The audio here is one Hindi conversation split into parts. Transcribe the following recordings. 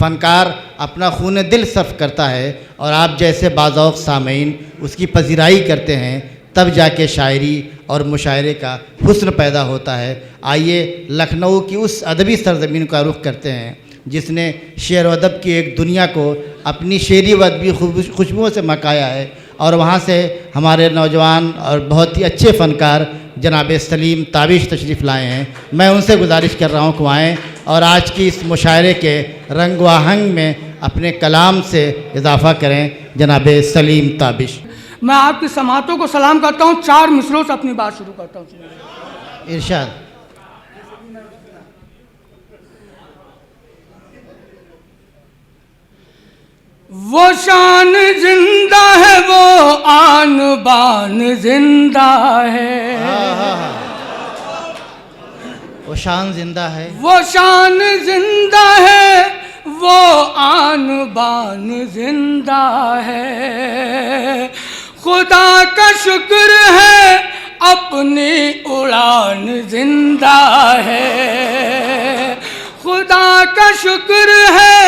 फ़नकार अपना खून दिल सर्फ करता है और आप जैसे बाज़ौक़ सामीन उसकी पजीराई करते हैं, तब जाके शायरी और मुशायरे का हुस्न पैदा होता है। आइए लखनऊ की उस अदबी सरज़मीन का रुख करते हैं जिसने शेर व अदब की एक दुनिया को अपनी शेरी व अदबी खुशबुओं से मकाया है, और वहाँ से हमारे नौजवान और बहुत ही अच्छे फ़नकार जनाब सलीम ताबिश तशरीफ़ लाए हैं। मैं उनसे गुजारिश कर रहा हूँ कि आएँ और आज की इस मुशायरे के रंग व आहंग में अपने कलाम से इजाफ़ा करें। जनाब सलीम ताबिश। मैं आपकी समातों को सलाम करता हूँ, 4 मिसरों से अपनी बात शुरू करता हूँ। इरशाद। वो शान जिंदा है, वो आन बान जिंदा है, वो शान जिंदा है, वो शान जिंदा है, वो आन बान जिंदा है। खुदा का शुक्र है अपनी उड़ान जिंदा है, खुदा का शुक्र है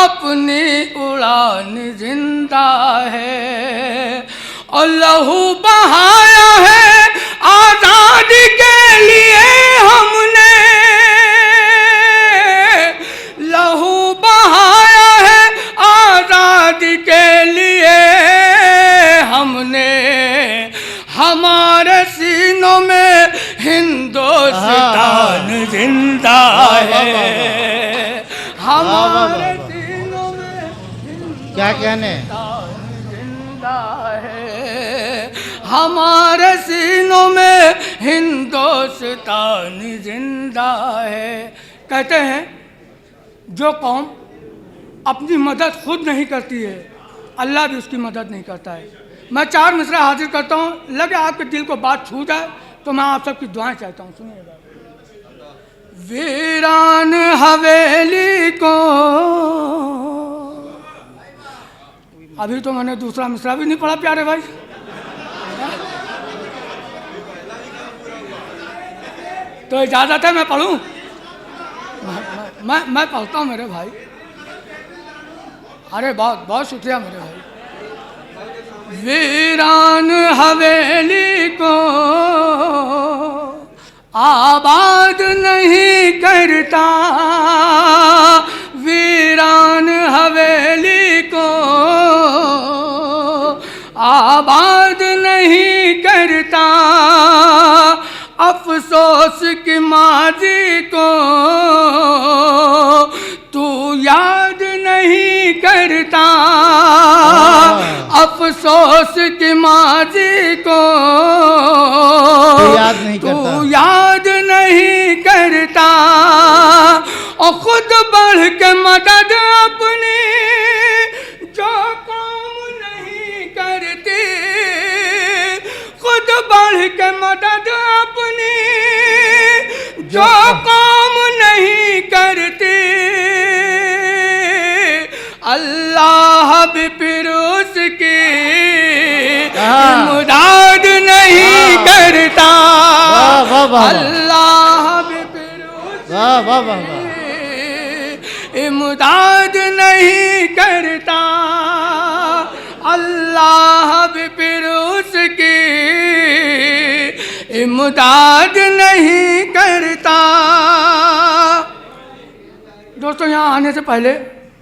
अपनी उड़ान जिंदा है। और लहू बहाया है आज़ादी के लिए हमने, लहू बहाया है आज़ादी के लिए हमने। हमारे सीनों में हिंदुस्तान जिंदा है, हमारे सीनों में क्या कहने जिंदा है, हमारे सीनों में हिंदुस्तान जिंदा है। कहते हैं जो कौम अपनी मदद खुद नहीं करती है, अल्लाह भी उसकी मदद नहीं करता है। मैं 4 मिसरा हाजिर करता हूँ, लगे आपके दिल को बात छू जाए तो मैं आप सबकी दुआएं चाहता हूँ। सुनिएगा। वीरान हवेली को, अभी तो मैंने दूसरा मिसरा भी नहीं पढ़ा प्यारे भाई, तो इजाज़त है मैं पढ़ूँ? मैं पढ़ता हूँ मेरे भाई। अरे बहुत बहुत शुक्रिया मेरे भाई। वीरान हवेली को आबाद नहीं करता, वीरान हवेली को आबाद नहीं करता। अफसोस की माजी को तू याद नहीं करता, अफसोस की माजी को तू याद नहीं करता। और खुद बढ़ के मदद अपनी जो कौम नहीं करती, खुद बढ़ के मदद अपनी जो कौम नहीं करती, अल्लाह भी फिर उसकी इमदाद नहीं करता, अल्लाह भी फिर उसकी इमदाद नहीं करता, अल्लाह भी फिर उसकी इमदाद नहीं करता। दोस्तों, यहाँ आने से पहले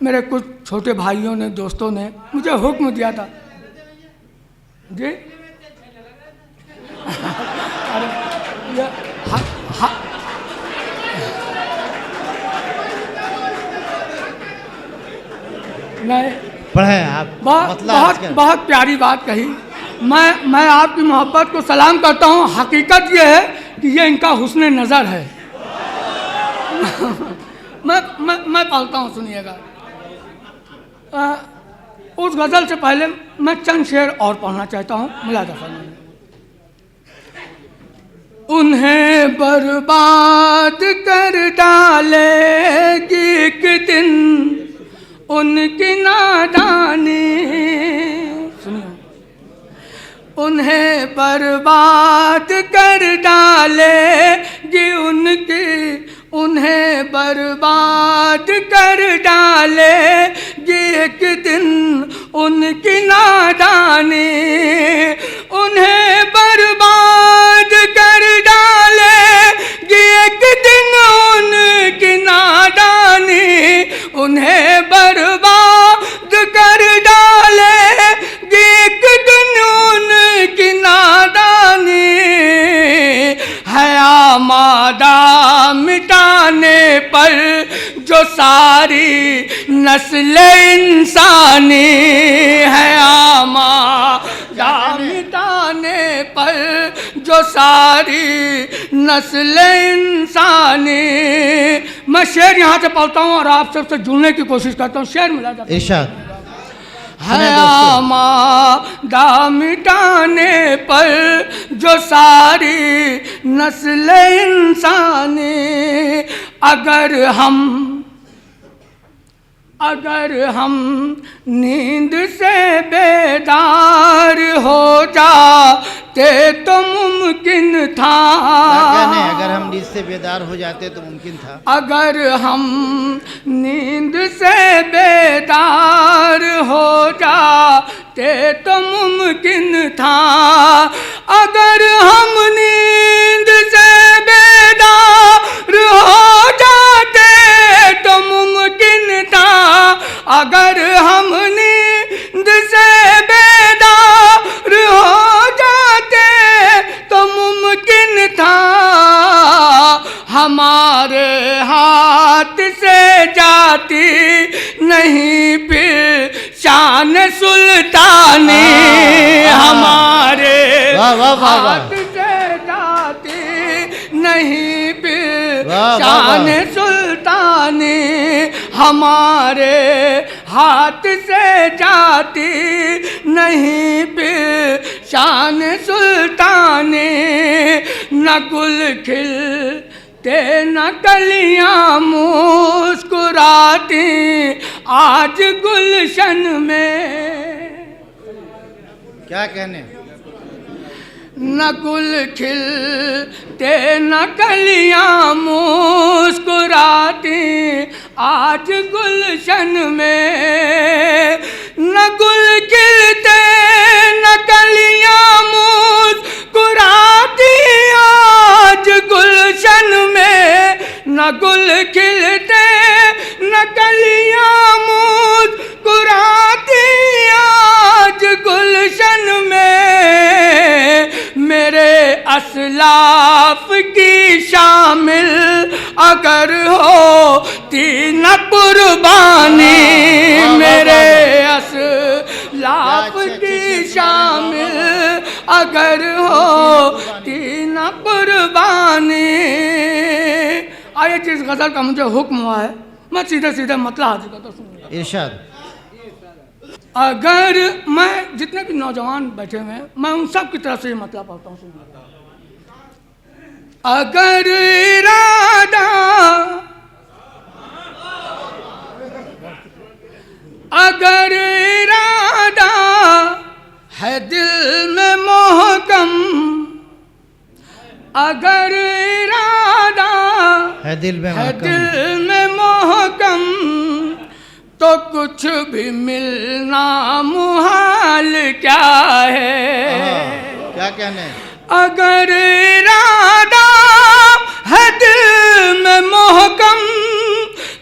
मेरे कुछ छोटे भाइयों ने, दोस्तों ने मुझे हुक्म दिया था जी। अरे नहीं पढ़े आप, बहुत प्यारी बात कही। मैं आपकी मोहब्बत को सलाम करता हूँ। हकीकत ये है कि ये इनका हुस्न नज़र है। मैं पढ़ता हूँ, सुनिएगा। उस गज़ल से पहले मैं चंद शेर और पढ़ना चाहता हूँ। मुलाज़ा फरमाइए। उन्हें बर्बाद कर डालेगी एक दिन उनकी नादानी, सुनिए, उन्हें बर्बाद कर डालेगी उन्हें बर्बाद कर डालेगी एक दिन उनकी नादानी उन्हें बर्बाद कर डालेगी। एक दिन उनकी नादानी उन्हें बर्बाद कर डालेगी। एक दिन उनकी नादानी है आमादा मिटाने पर जो सारी नस्ल इंसानी है। आमादा मिटाने पर जो सारी नस्ल इंसानी। मैं शेर यहाँ से पढ़ता हूँ और आप सबसे जुड़ने की कोशिश करता हूँ। शेर मिला जाता है। इरशाद है आमादा मिटाने पर जो सारी नस्ल इंसानी। अगर हम नींद से बेदार हो जाते तो मुमकिन था। अगर हम नींद से बेदार हो जाते तो मुमकिन था। अगर हम नींद से बेदार हो जाते तो मुमकिन था। अगर हम नींद से बेदार हो जाते तो मुमकिन था। अगर हम नींद से बेदार हो जाते तो मुमकिन था। हमारे हाथ से जाती नहीं फिर शान सुल्तानी। हमारे हाथ से जाती नहीं फिर शान सुल्तानी। हमारे हाथ से जाती नहीं फिर शान सुल्तानी। न गुल खिलते न कलियां मुस्कुराती आज गुलशन में। क्या कहने। न गुल खिलते न कलियां मुस्कुराती आज गुलशन में। न गुल खिलते न कलियां मुस्कुराती आज गुलशन में। न गुल खिलते न कलियां मुस्कुराती आज गुलशन में। मेरे असलाफ की शामिल अगर होती न कुर्बानी। मेरे असलाफ की शामिल अगर होती न कुर्बानी। आइए जिस गज़ल का मुझे हुक्म हुआ है मैं सीधे सीधे मतलब हाजिर करता हूँ। इरशाद। अगर मैं जितने भी नौजवान बैठे हुए हैं मैं उन सब की तरफ से ये मतलब पढ़ता हूँ। अगर इरादा है दिल में मोहकम। अगर इरादा है दिल में मोहकम तो कुछ भी मिलना मुहाल क्या है। क्या कहने। अगर इरादा है दिल में मोहकम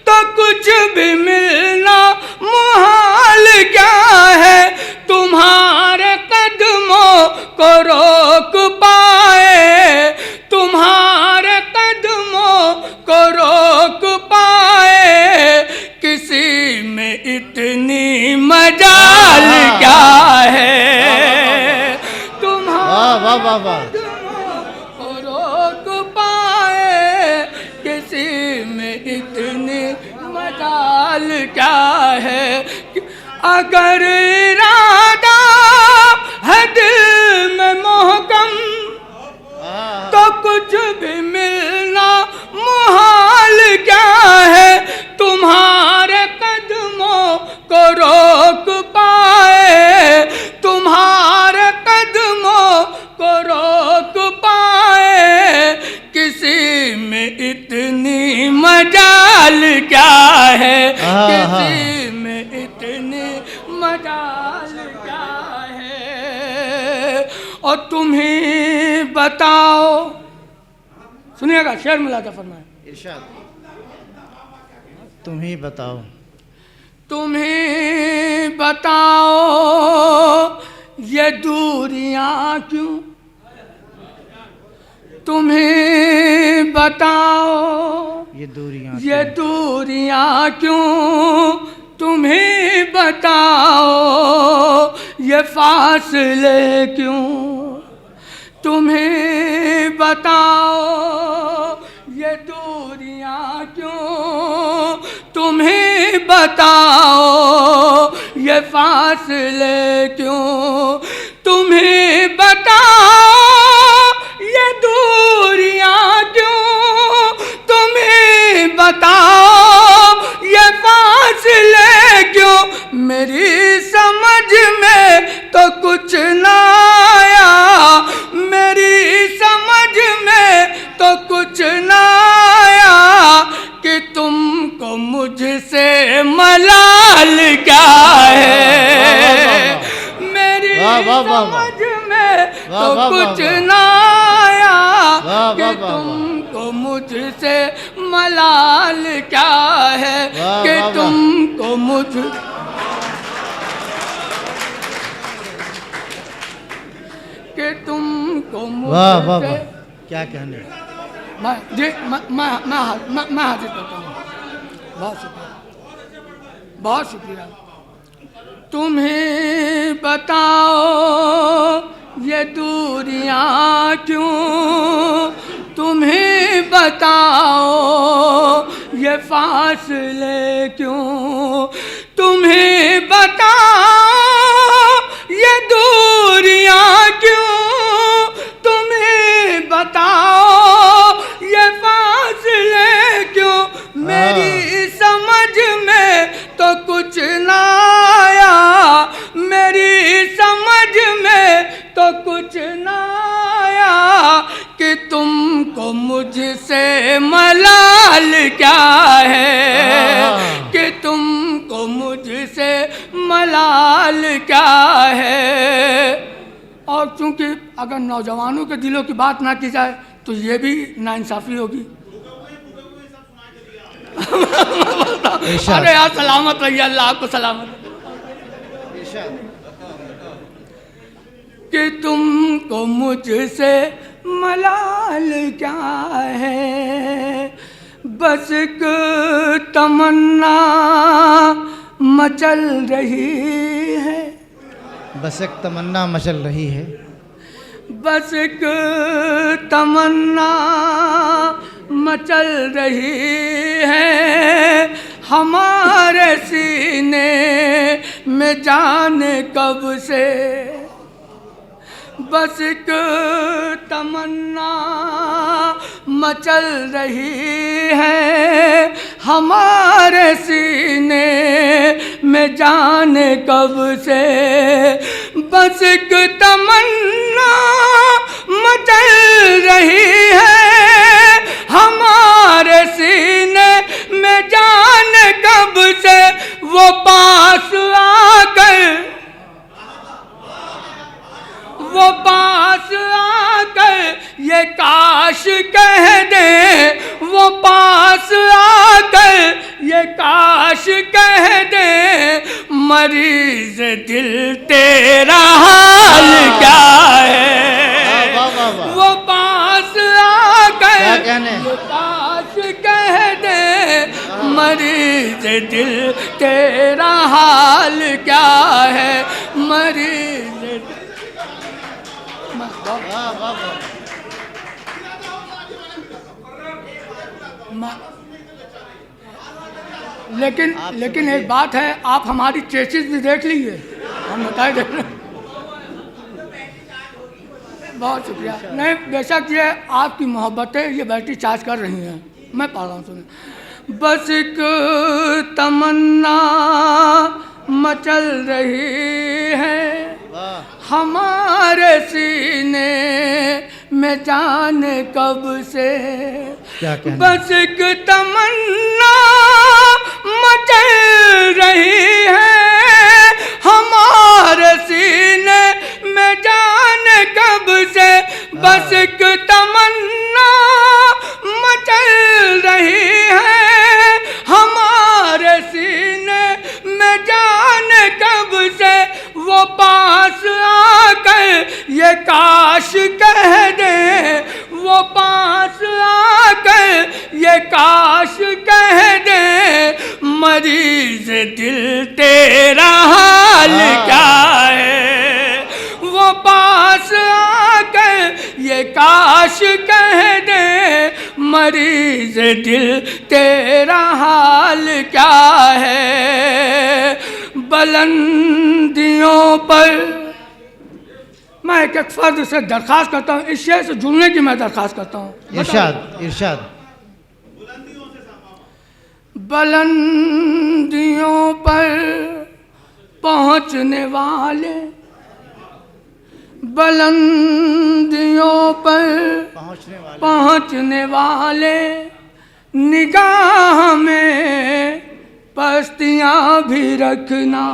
तो कुछ भी मिलना मुहाल क्या है। तुम्हारे कदमों को रोक पाए, तुम्हारे कदमों को रोक पाए किसी में इतनी मजाल क्या है। तुम्हारे को रोक पाए किसी में इतनी मजाल क्या है। अगर इरादा है दिल में मोहकम तो कुछ भी मिलना मुहाल क्या है। तुम्हारे कदमों को रोक पाए, तुम्हारे कदमों को रोक पाए किसी में इतनी मजाल क्या है। किसी में इतनी और तुम ही बताओ। सुनिएगा, शेर मुलाजा फरमाए। इरशाद। तुम ही बताओ। तुम ही बताओ ये दूरियां क्यों, तुम ही बताओ ये दूरियां क्यों, तुम ही बताओ ये फासले क्यों, तुम ही बताओ ये दूरियां क्यों, तुम ही बताओ ये फासले क्यों, तुम ही बताओ ये दूरियां क्यों, तुम ही बताओ ये फासले क्यों। मेरी समझ में तो कुछ ना आया, मेरी समझ में तो कुछ ना आया कि तुमको मुझसे मलाल क्या है। मेरी समझ में तो कुछ ना आया कि तुमको मुझसे मलाल क्या है, कि तुमको मुझसे क्या कहने। मैं हाजिर करता हूँ। बहुत शुक्रिया, बहुत शुक्रिया। तुम ही बताओ ये दूरियां क्यों, तुम ही बताओ ये फासले क्यों, तुम ही बताओ ये दूरियां क्यों, तुम ही बताओ ये फासले क्यों। मेरी समझ में तो कुछ ना आया, मेरी समझ में तो कुछ ना आया कि तुमको मुझसे मलाल क्या है, कि तुमको मुझसे मलाल क्या है। और चूंकि अगर नौजवानों के दिलों की बात ना की जाए तो ये भी नाइंसाफ़ी होगी। अरे यार सलामत रहिए, अल्लाह आपको सलामत। कि तुमको मुझसे मलाल क्या है, बस एक तमन्ना मचल रही है, बस एक तमन्ना मचल रही है, बस एक तमन्ना मचल रही है हमारे सीने में जाने कब से, बस एक तमन्ना मचल रही है हमारे सीने में जाने कब से, बस एक तमन्ना मचल रही है हमारे सीने में जाने कब से। वो पास आकर, वो पास आकर ये काश कह दे, वो पास आकर ये काश कह दे, मरीज दिल तेरा हाल क्या है। वो पास आकर ये काश कह दे, मरीज दिल तेरा हाल क्या है, मरीज। लेकिन एक बात है, आप हमारी चेचिस भी देख लीजिए, हम बताए देख रहे हैं। बहुत शुक्रिया। नहीं, बेशक ये आपकी मोहब्बतें ये बैटरी चार्ज कर रही हैं। मैं पढ़ रहा हूँ, सुनिए। बस एक तमन्ना मचल रही है हमारे सीने में जाने कब से, बस एक तमन्ना मचल रही है हमारे सीने में जाने कब ये काश कह दे वो पास आकर, ये काश कह दे मरीज दिल तेरा हाल क्या है। वो पास आकर ये काश कह दे मरीज दिल तेरा हाल क्या है। बुलंदियों पर मैं एक फर्द से दरख्वास्त करता हूँ, इस शेर से जुड़ने की मैं दरख्वास्त करता हूँ। इरशाद इरशाद। बुलंदियों पर पहुँचने वाले, बुलंदियों पर पहुँचने वाले, निगाह में पस्तियाँ भी रखना।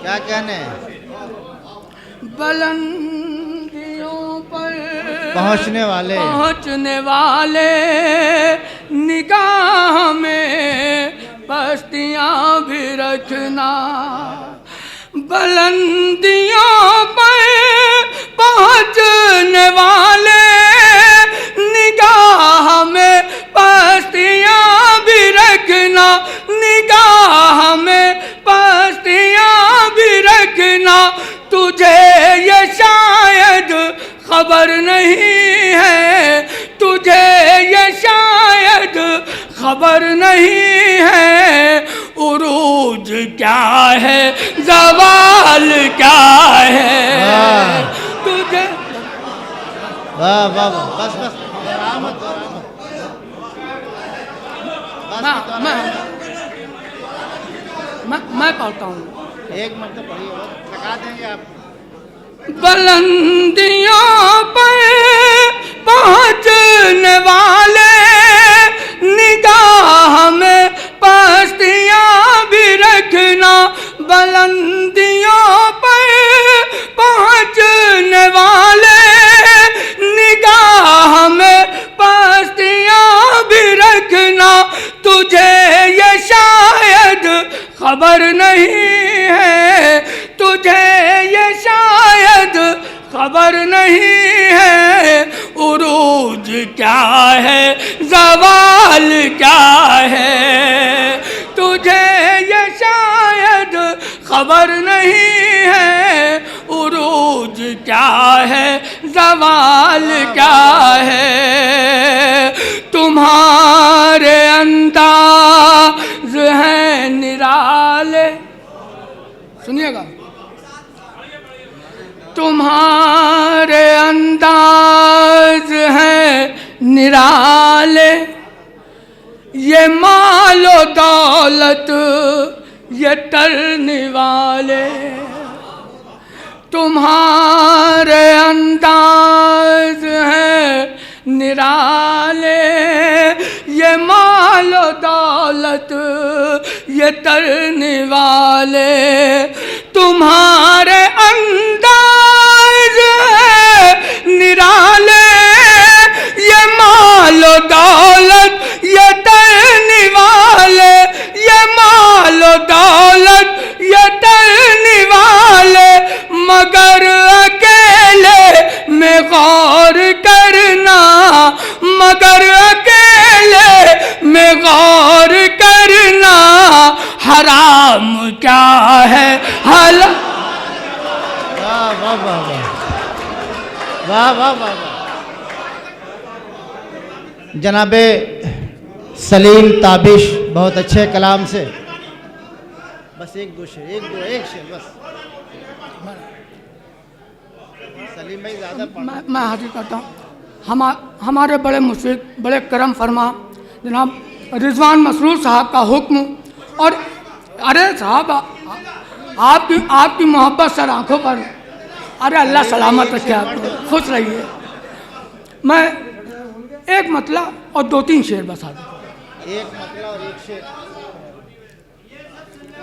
क्या कहने, बुलंदियों पर पहुँचने वाले, निगाह में पस्तियाँ भी रखना। बुलंदियों पर पहुँचने वाले, निगाह में पस्तियाँ भी रखना, निगाह में पस्तियाँ भी रखना। तुझे ये शायद खबर नहीं है, तुझे ये शायद खबर नहीं है, उरूज क्या है ज़वाल क्या है। तुझे वाह वाह वाह, बस बस बरामद मैं पढ़ता हूँ, एक मतलब पढ़िए, थका देंगे आप। बुलंदियों पर पहुँचने वाले, निगाह में पस्तियाँ भी रखना। बुलंदियों पर पहुँचने वाले, निगाह में पस्तियाँ भी रखना। तुझे ये शायद खबर नहीं है, तुझे ये शायद खबर नहीं है, उरूज क्या है ज़वाल क्या है। तुझे ये शायद खबर नहीं है, उरूज क्या है ज़वाल क्या है। तुम्हारे अंदाज़ हैं निराले, सुनिएगा, तुम्हारे अंदाज हैं निराले, ये मालो दौलत ये तरने वाले। तुम्हारे अंदाज हैं निराले, ये मालो दौलत ये तरने वाले। तुम्हारे अंदाज है निराले, ये मालो दौलत ये तरने वाले, ये मालो दौलत ये तरने वाले। मगर अकेले में गौर करना, मगर अकेले में गौर करना, हराम क्या है हल। वाह वाह वाह वाह वाह वाह वाह वाह। जनाबे सलीम ताबिश बहुत अच्छे कलाम से, बस एक दो शेर, एक शेर बस। सलीम भाई ज़्यादा मैं हाजिर करता हूँ। हमारे बड़े मुश्किल बड़े करम फरमा जनाब रिजवान मसरूर साहब का हुक्म। और अरे साहब आपकी मोहब्बत सर आँखों पर, अरे अल्लाह सलामत रखे आपको, खुश रहिए। मैं एक मतला और दो तीन शेर बसा दूँ। एक मतला और एक शेर,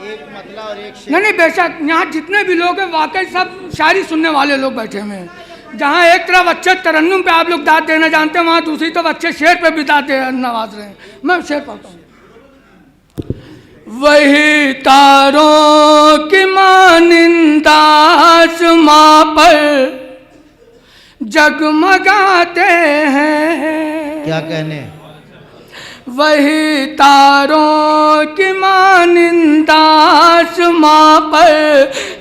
एक मतला और एक शेर। नहीं बेशक, यहाँ जितने भी लोग हैं वाकई सब शायरी सुनने वाले लोग बैठे हुए हैं। जहाँ एक तरफ अच्छे तरन्नुम पे आप लोग दाद देना जानते हैं, वहाँ दूसरी तरफ अच्छे शेर पे भी दाद नवाज रहे हैं। मैं शेर पढ़ता हूँ। वही तारों की मानिंद पर जगमगाते हैं। क्या कहने, वही तारों की मानिंदा आसमां पर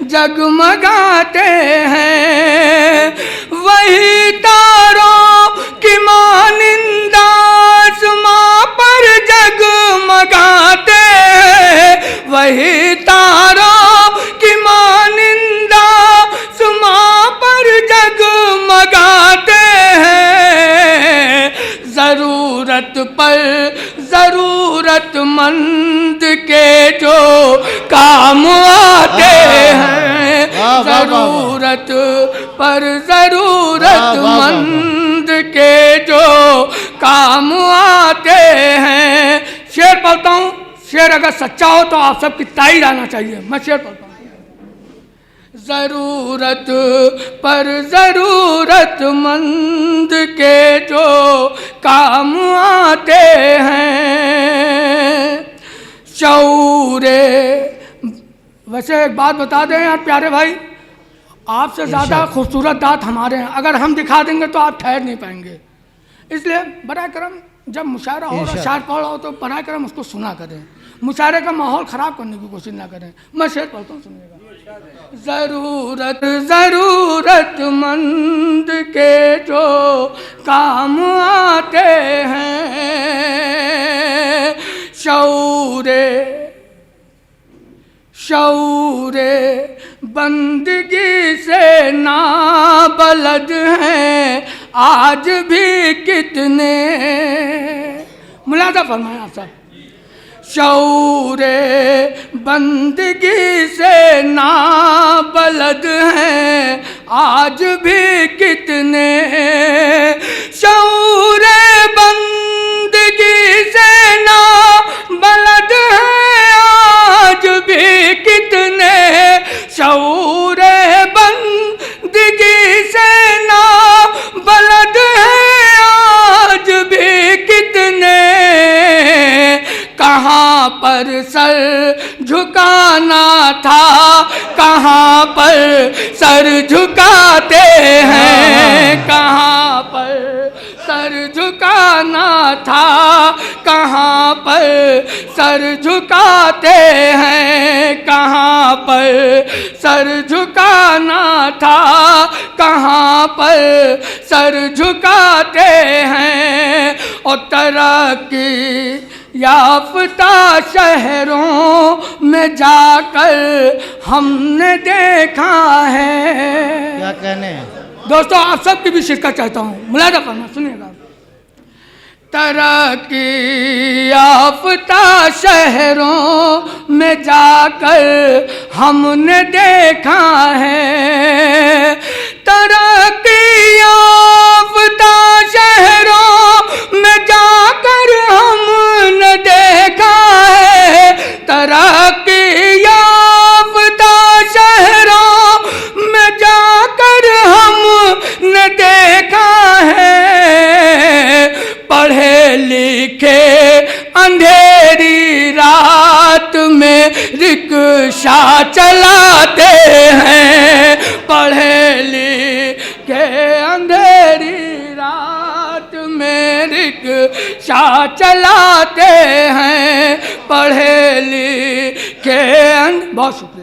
जगमगाते हैं। वही तारों की मानिंदा आसमां पर जगमगाते हैं। वही तारों की मानिंदा आसमां पर जगमगाते हैं। जरूरत पर जरूरतमंद के जो काम आते हैं। जरूरत पर जरूरतमंद के जो काम आते हैं। शेर पढ़ता हूँ, शेर अगर सच्चा हो तो आप सबकी तारीफ आना चाहिए। मैं शेर पढ़ता हूँ। जरूरत पर जरूरतमंद के जो काम आते हैं। शऊरे, वैसे एक बात बता दें यार प्यारे भाई, आपसे ज़्यादा खूबसूरत दांत हमारे हैं। अगर हम दिखा देंगे तो आप ठहर नहीं पाएंगे। इसलिए बराए करम जब मुशायरा हो रहा, शायर पढ़ रहा हो तो बराए करम उसको सुना करें। मुशायरे का माहौल ख़राब करने की कोशिश ना करें। मैं शेर पढ़ता हूँ, सुनिएगा। जरूरत जरूरतमंद के जो काम आते हैं। शऊरे शऊरे बंदगी से नाबलद हैं आज भी कितने। मुलाजा फरमाया आप सब। शऊरे बंदगी से नाबलद हैं आज भी कितने। शऊरे बंदगी से नाबलद हैं आज भी कितने। शऊरे बंदगी से नाबलद हैं आज भी कितने। कहाँ पर सर झुकाना था, कहाँ पर सर झुकाते हैं। कहाँ पर सर झुकाना था, कहाँ पर सर झुकाते हैं। कहाँ पर सर झुकाना था, कहाँ पर सर झुकाते हैं। और तरक्की याफ्ता शहरों में जाकर हमने देखा है। क्या कहने। दोस्तों आप सबकी भी शिरकत चाहता हूँ, मुलाजा करना, सुनिएगा। तरक्की याफ्ता शहरों में जाकर हमने देखा है। तरक्की याफ्ता शहरों में जाकर हमने देखा है। तरक्की याफ्ता शहरों में जाकर हमने देखा है। पढ़े लिखे अंधेरी रात में रिक्शा चलाते हैं। पढ़े लिखे अंधेरी रात में रिक्शा चलाते हैं। पढ़े लिखे बहुत